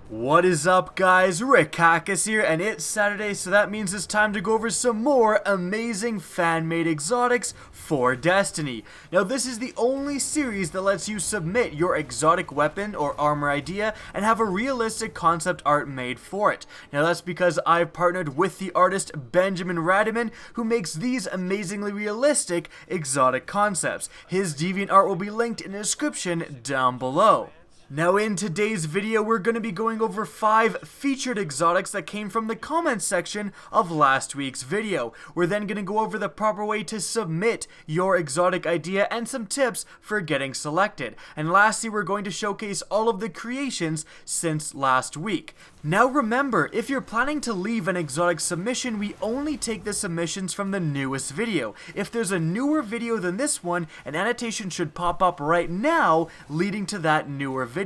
What is up, guys? Rick Hackus here, and it's Saturday, so that means it's time to go over some more amazing fan-made exotics for Destiny. Now, this is the only series that lets you submit your exotic weapon or armor idea and have a realistic concept art made for it. Now, that's because I've partnered with the artist Benjamin Radiman, who makes these amazingly realistic exotic concepts. His DeviantArt will be linked in the description down below. Now in today's video, we're going to be going over 5 featured exotics that came from the comments section of last week's video. We're then going to go over the proper way to submit your exotic idea and some tips for getting selected. And lastly, we're going to showcase all of the creations since last week. Now remember, if you're planning to leave an exotic submission, we only take the submissions from the newest video. If there's a newer video than this one, an annotation should pop up right now leading to that newer video.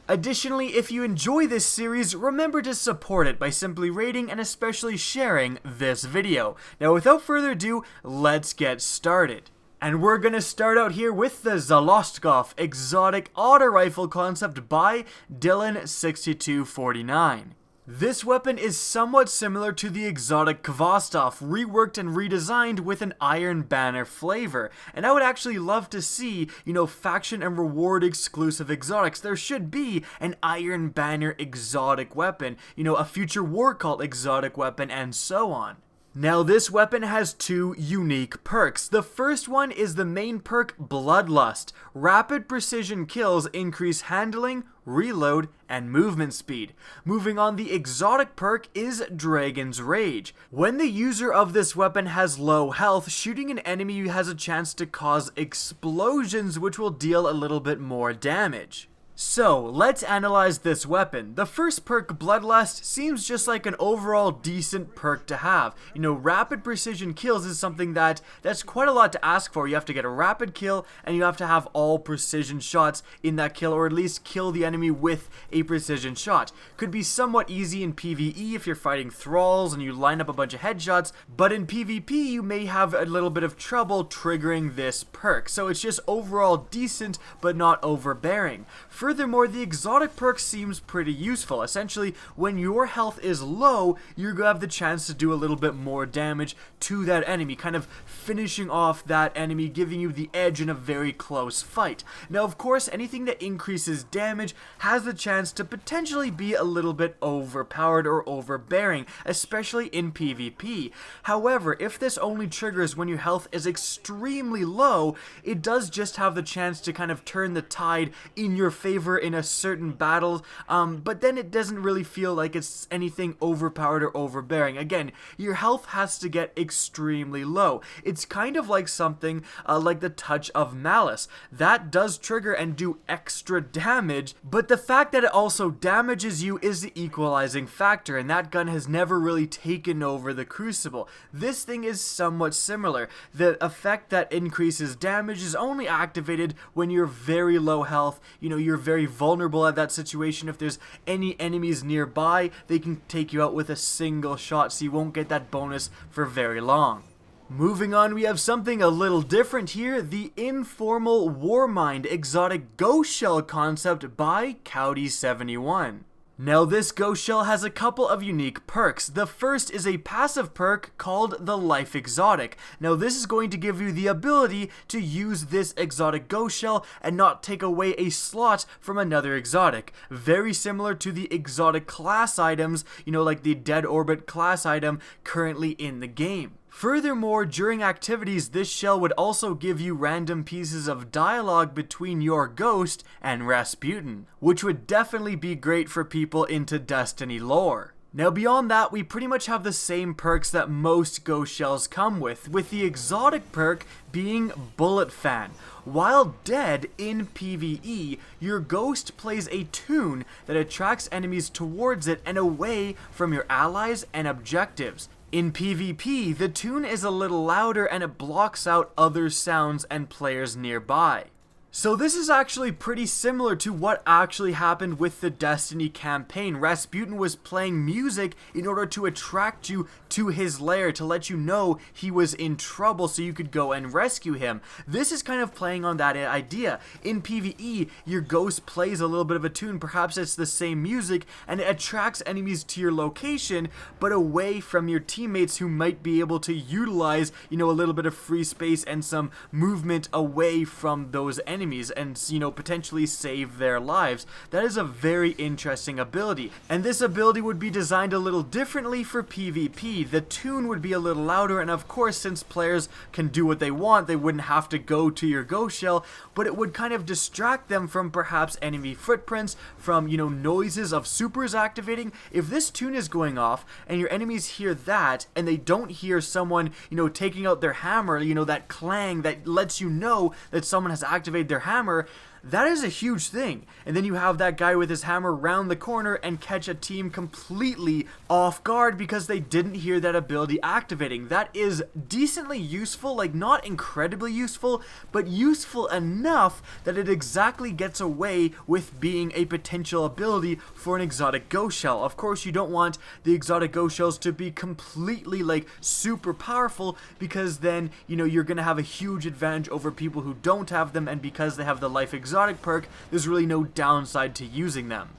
Additionally, if you enjoy this series, remember to support it by simply rating and especially sharing this video. Now without further ado, let's get started. And we're gonna start out here with the Solaced Gogh exotic auto rifle concept by Dylan6249. This weapon is somewhat similar to the exotic Kvostov, reworked and redesigned with an Iron Banner flavor. And I would actually love to see, faction and reward exclusive exotics. There should be an Iron Banner exotic weapon, a future War Cult exotic weapon, and so on. Now this weapon has 2 unique perks. The first one is the main perk Bloodlust. Rapid precision kills increase handling, reload, and movement speed. Moving on, the exotic perk is Dragon's Rage. When the user of this weapon has low health, shooting an enemy has a chance to cause explosions, which will deal a little bit more damage. So, let's analyze this weapon. The first perk, Bloodlust, seems just like an overall decent perk to have. Rapid precision kills is something that's quite a lot to ask for. You have to get a rapid kill, and you have to have all precision shots in that kill, or at least kill the enemy with a precision shot. Could be somewhat easy in PvE if you're fighting thralls and you line up a bunch of headshots, but in PvP you may have a little bit of trouble triggering this perk. So it's just overall decent, but not overbearing. Furthermore, the exotic perk seems pretty useful. Essentially, when your health is low, you're going to have the chance to do a little bit more damage to that enemy, kind of finishing off that enemy, giving you the edge in a very close fight. Now, of course, anything that increases damage has the chance to potentially be a little bit overpowered or overbearing, especially in PvP. However, if this only triggers when your health is extremely low, it does just have the chance to kind of turn the tide in your favor in a certain battle, but then it doesn't really feel like it's anything overpowered or overbearing. Again, your health has to get extremely low. It's kind of like something like the Touch of Malice. That does trigger and do extra damage, but the fact that it also damages you is the equalizing factor, and that gun has never really taken over the Crucible. This thing is somewhat similar. The effect that increases damage is only activated when you're very low health, you're very vulnerable at that situation. If there's any enemies nearby, they can take you out with a single shot, so you won't get that bonus for very long. Moving on, we have something a little different here, the Informal Warmind exotic ghost shell concept by Cowdy71. Now this ghost shell has a couple of unique perks. The first is a passive perk called the Life Exotic. Now this is going to give you the ability to use this exotic ghost shell and not take away a slot from another exotic. Very similar to the exotic class items, like the Dead Orbit class item currently in the game. Furthermore, during activities, this shell would also give you random pieces of dialogue between your ghost and Rasputin, which would definitely be great for people into Destiny lore. Now beyond that, we pretty much have the same perks that most ghost shells come with the exotic perk being Bullet Fan. While dead in PvE, your ghost plays a tune that attracts enemies towards it and away from your allies and objectives. In PvP, the tune is a little louder and it blocks out other sounds and players nearby. So this is actually pretty similar to what actually happened with the Destiny campaign. Rasputin was playing music in order to attract you to his lair, to let you know he was in trouble so you could go and rescue him. This is kind of playing on that idea. In PvE, your ghost plays a little bit of a tune, perhaps it's the same music, and it attracts enemies to your location, but away from your teammates who might be able to utilize, a little bit of free space and some movement away from those enemies and, potentially save their lives. That is a very interesting ability, and this ability would be designed a little differently for PvP. The tune would be a little louder, and of course, since players can do what they want, they wouldn't have to go to your ghost shell, but it would kind of distract them from perhaps enemy footprints, from, noises of supers activating. If this tune is going off, and your enemies hear that, and they don't hear someone, taking out their hammer, that clang that lets you know that someone has activated their hammer, that is a huge thing. And then you have that guy with his hammer round the corner and catch a team completely off guard because they didn't hear that ability activating. That is decently useful, like not incredibly useful, but useful enough that it exactly gets away with being a potential ability for an exotic ghost shell. Of course, you don't want the exotic ghost shells to be completely like super powerful, because then, you're gonna have a huge advantage over people who don't have them, and because they have the life exotic perk, there's really no downside to using them.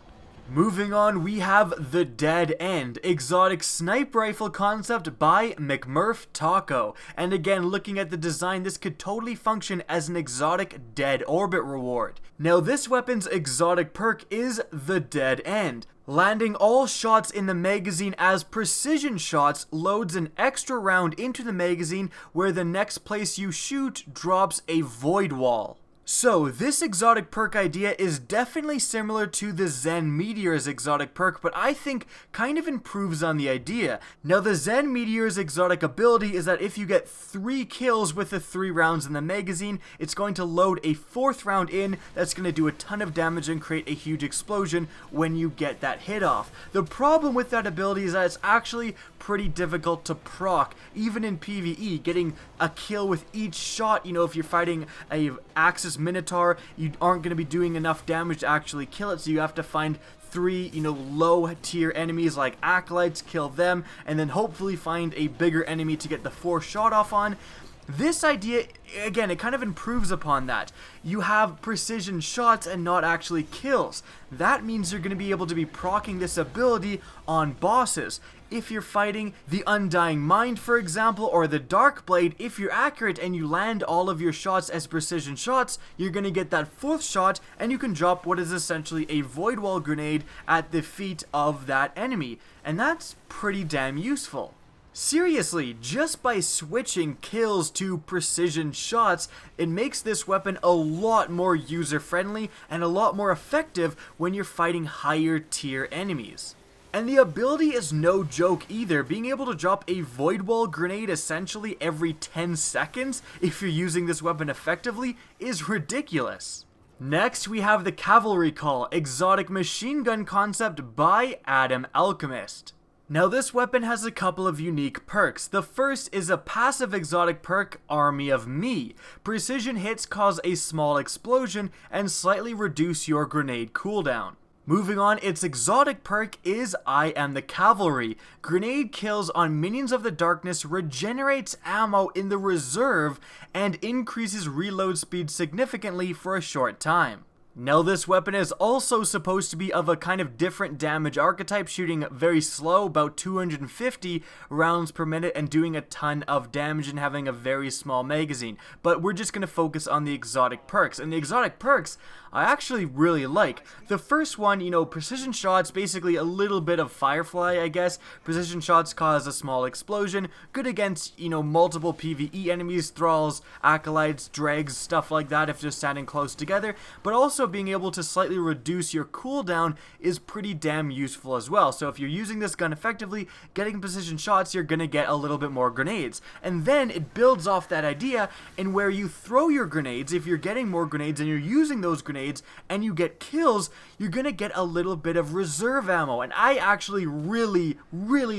Moving on, we have the Dead End, exotic snipe rifle concept by McMurph Taco. And again, looking at the design, this could totally function as an exotic dead orbit reward. Now, this weapon's exotic perk is the Dead End. Landing all shots in the magazine as precision shots loads an extra round into the magazine, where the next place you shoot drops a void wall. So, this exotic perk idea is definitely similar to the Zen Meteor's exotic perk, but I think kind of improves on the idea. Now, the Zen Meteor's exotic ability is that if you get 3 kills with the 3 rounds in the magazine, it's going to load a 4th round in that's going to do a ton of damage and create a huge explosion when you get that hit off. The problem with that ability is that it's actually pretty difficult to proc, even in PvE. Getting a kill with each shot, if you're fighting a Axis Minotaur, you aren't going to be doing enough damage to actually kill it, so you have to find 3, low tier enemies like Acolytes, kill them, and then hopefully find a bigger enemy to get the 4th shot off on. This idea, again, it kind of improves upon that. You have precision shots and not actually kills. That means you're going to be able to be proccing this ability on bosses. If you're fighting the Undying Mind, for example, or the Dark Blade, if you're accurate and you land all of your shots as precision shots, you're going to get that 4th shot, and you can drop what is essentially a void wall grenade at the feet of that enemy. And that's pretty damn useful. Seriously, just by switching kills to precision shots, it makes this weapon a lot more user-friendly and a lot more effective when you're fighting higher tier enemies. And the ability is no joke either. Being able to drop a void wall grenade essentially every 10 seconds if you're using this weapon effectively is ridiculous. Next, we have the Cavalry Call, exotic machine gun concept by Adam Alchemist. Now, this weapon has a couple of unique perks. The first is a passive exotic perk, Army of Me. Precision hits cause a small explosion and slightly reduce your grenade cooldown. Moving on, its exotic perk is I Am the Cavalry. Grenade kills on minions of the darkness regenerates ammo in the reserve and increases reload speed significantly for a short time. Now, this weapon is also supposed to be of a kind of different damage archetype, shooting very slow, about 250 rounds per minute, and doing a ton of damage and having a very small magazine. But we're just going to focus on the exotic perks, and the exotic perks I actually really like. The first one, precision shots, basically a little bit of Firefly, I guess. Precision shots cause a small explosion, good against, multiple PvE enemies, thralls, acolytes, dregs, stuff like that if they're standing close together, but also being able to slightly reduce your cooldown is pretty damn useful as well. So if you're using this gun effectively, getting precision shots, you're gonna get a little bit more grenades. And then it builds off that idea, and where you throw your grenades, if you're getting more grenades and you're using those grenades and you get kills, you're gonna get a little bit of reserve ammo. And I actually really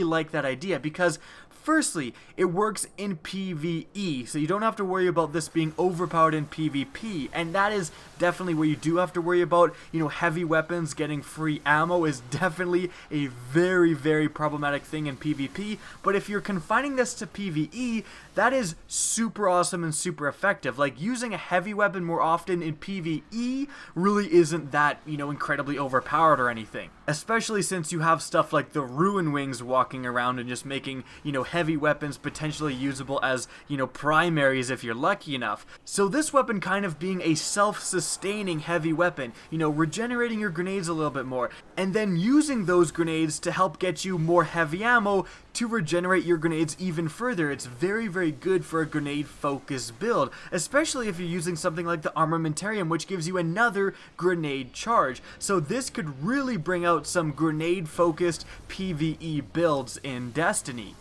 like that idea, because Firstly, it works in PvE, so you don't have to worry about this being overpowered in PvP, and that is definitely where you do have to worry about. Heavy weapons getting free ammo is definitely a very, very problematic thing in PvP, but if you're confining this to PvE, that is super awesome and super effective. Like, using a heavy weapon more often in PvE really isn't that, incredibly overpowered or anything. Especially since you have stuff like the Ruin Wings walking around and just making, heavy weapons potentially usable as, primaries if you're lucky enough. So this weapon kind of being a self-sustaining heavy weapon, regenerating your grenades a little bit more, and then using those grenades to help get you more heavy ammo to regenerate your grenades even further. It's very, very good for a grenade-focused build, especially if you're using something like the Armamentarium, which gives you another grenade charge. So this could really bring out some grenade-focused PvE builds in Destiny.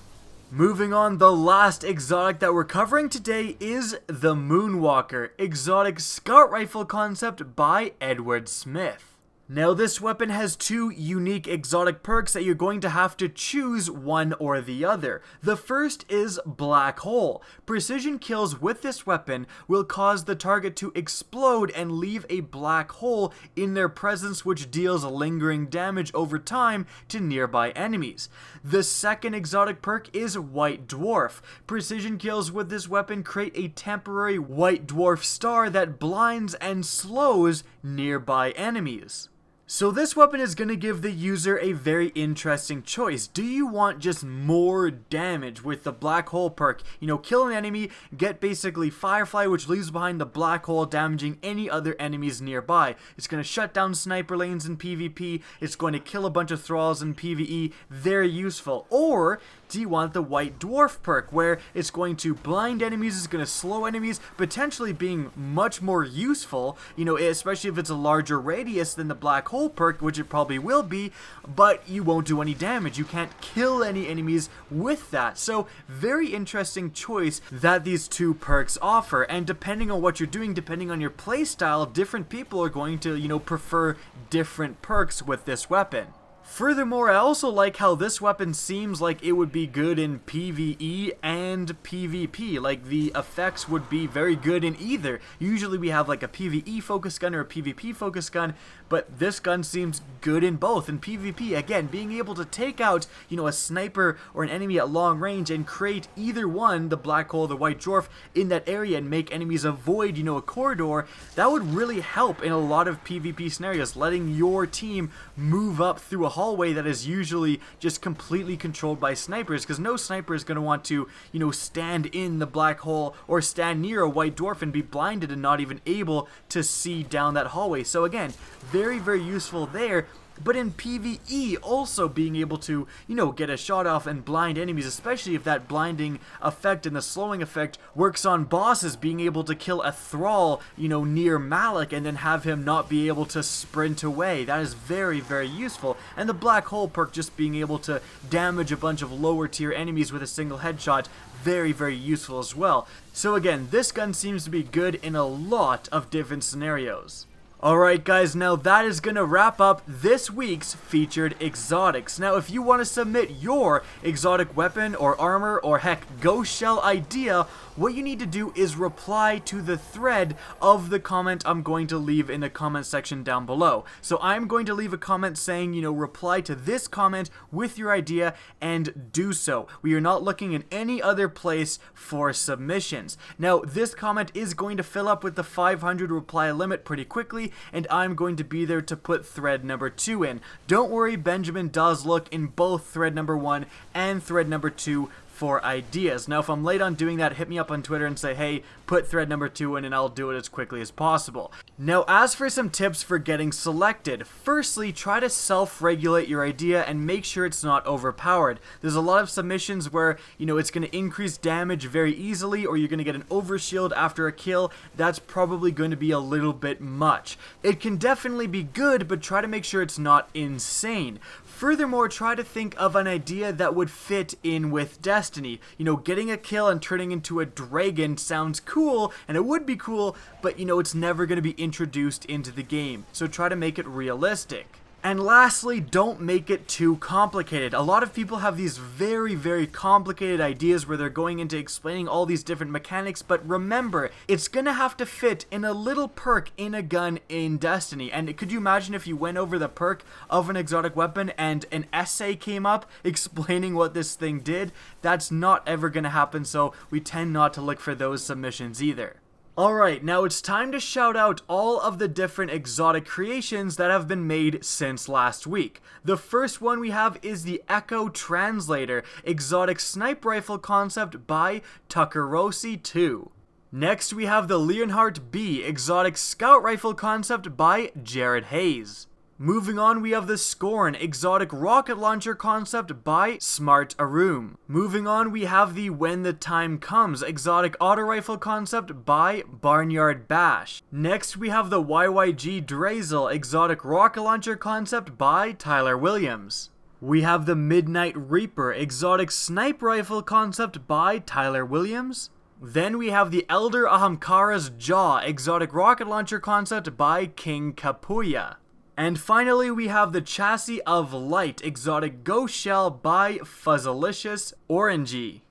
Moving on, the last exotic that we're covering today is the Moonwalker, exotic scout rifle concept by Edward Smith. Now, this weapon has two unique exotic perks that you're going to have to choose one or the other. The first is Black Hole. Precision kills with this weapon will cause the target to explode and leave a black hole in their presence, which deals lingering damage over time to nearby enemies. The second exotic perk is White Dwarf. Precision kills with this weapon create a temporary white dwarf star that blinds and slows nearby enemies. So this weapon is going to give the user a very interesting choice. Do you want just more damage with the black hole perk? Kill an enemy, get basically Firefly, which leaves behind the black hole, damaging any other enemies nearby. It's going to shut down sniper lanes in PvP. It's going to kill a bunch of thralls in PvE. Very useful. Or do you want the White Dwarf perk, where it's going to blind enemies, it's going to slow enemies, potentially being much more useful, especially if it's a larger radius than the black hole perk, which it probably will be, but you won't do any damage. You can't kill any enemies with that. So very interesting choice that these two perks offer, and depending on what you're doing, depending on your playstyle, different people are going to, prefer different perks with this weapon. Furthermore, I also like how this weapon seems like it would be good in PvE and PvP. Like, the effects would be very good in either. Usually we have like a PvE focus gun or a PvP focus gun, but this gun seems good in both. In PvP, again, being able to take out, a sniper or an enemy at long range and create either one, the black hole or the white dwarf, in that area and make enemies avoid, a corridor, that would really help in a lot of PvP scenarios, letting your team move up through a hallway that is usually just completely controlled by snipers, because no sniper is going to want to, stand in the black hole or stand near a white dwarf and be blinded and not even able to see down that hallway. So again, very, very useful there. But in PvE, also being able to, get a shot off and blind enemies, especially if that blinding effect and the slowing effect works on bosses, being able to kill a thrall, near Malik and then have him not be able to sprint away. That is very, very useful. And the black hole perk, just being able to damage a bunch of lower tier enemies with a single headshot, very, very useful as well. So again, this gun seems to be good in a lot of different scenarios. Alright guys, now that is going to wrap up this week's featured exotics. Now if you want to submit your exotic weapon or armor or heck ghost shell idea, what you need to do is reply to the thread of the comment I'm going to leave in the comment section down below. So I'm going to leave a comment saying, reply to this comment with your idea and do so. We are not looking in any other place for submissions. Now this comment is going to fill up with the 500 reply limit pretty quickly, and I'm going to be there to put thread number 2 in. Don't worry, Benjamin does look in both thread number 1 and thread number 2 for ideas. Now if I'm late on doing that, hit me up on Twitter and say, hey, put thread number 2 in and I'll do it as quickly as possible. Now as for some tips for getting selected, firstly, try to self-regulate your idea and make sure it's not overpowered. There's a lot of submissions where, it's going to increase damage very easily, or you're going to get an overshield after a kill. That's probably going to be a little bit much. It can definitely be good, but try to make sure it's not insane. Furthermore, try to think of an idea that would fit in with Destiny. Getting a kill and turning into a dragon sounds cool, and it would be cool, but it's never going to be introduced into the game. So try to make it realistic. And lastly, don't make it too complicated. A lot of people have these very complicated ideas where they're going into explaining all these different mechanics, but remember, it's gonna have to fit in a little perk in a gun in Destiny. And could you imagine if you went over the perk of an exotic weapon and an essay came up explaining what this thing did? That's not ever gonna happen, so we tend not to look for those submissions either. Alright, now it's time to shout out all of the different exotic creations that have been made since last week. The first one we have is the Echo Translator, exotic sniper rifle concept by Tuckerossi 2. Next we have the Leonhardt B, exotic scout rifle concept by Jared Hayes. Moving on, we have the Scorn, exotic rocket launcher concept by Smart Arum. Moving on, we have the When the Time Comes, exotic auto rifle concept by Barnyard Bash. Next, we have the YYG Drazel, exotic rocket launcher concept by Tyler Williams. We have the Midnight Reaper, exotic sniper rifle concept by Tyler Williams. Then we have the Elder Ahamkara's Jaw, exotic rocket launcher concept by King Kapuya. And finally, we have the Chassis of Light, exotic ghost shell by Fuzzalicious Orangey.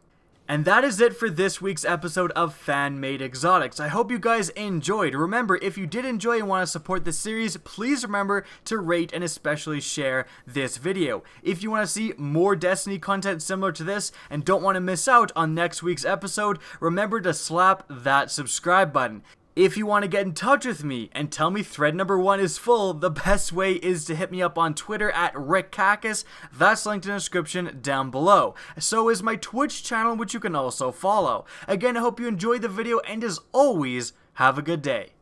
And that is it for this week's episode of Fan-Made Exotics. I hope you guys enjoyed. Remember, if you did enjoy and want to support the series, please remember to rate and especially share this video. If you want to see more Destiny content similar to this and don't want to miss out on next week's episode, remember to slap that subscribe button. If you want to get in touch with me and tell me thread number 1 is full, the best way is to hit me up on Twitter at RickCacus. That's linked in the description down below. So is my Twitch channel, which you can also follow. Again, I hope you enjoyed the video, and as always, have a good day.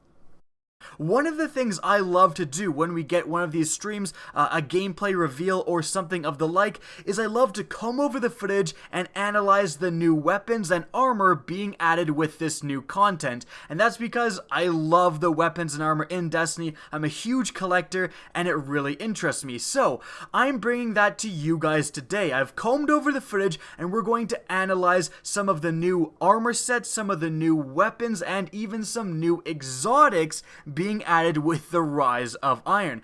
One of the things I love to do when we get one of these streams, a gameplay reveal or something of the like, is I love to comb over the footage and analyze the new weapons and armor being added with this new content. And that's because I love the weapons and armor in Destiny. I'm a huge collector and it really interests me. So I'm bringing that to you guys today. I've combed over the footage and we're going to analyze some of the new armor sets, some of the new weapons, and even some new exotics being added with the rise of iron.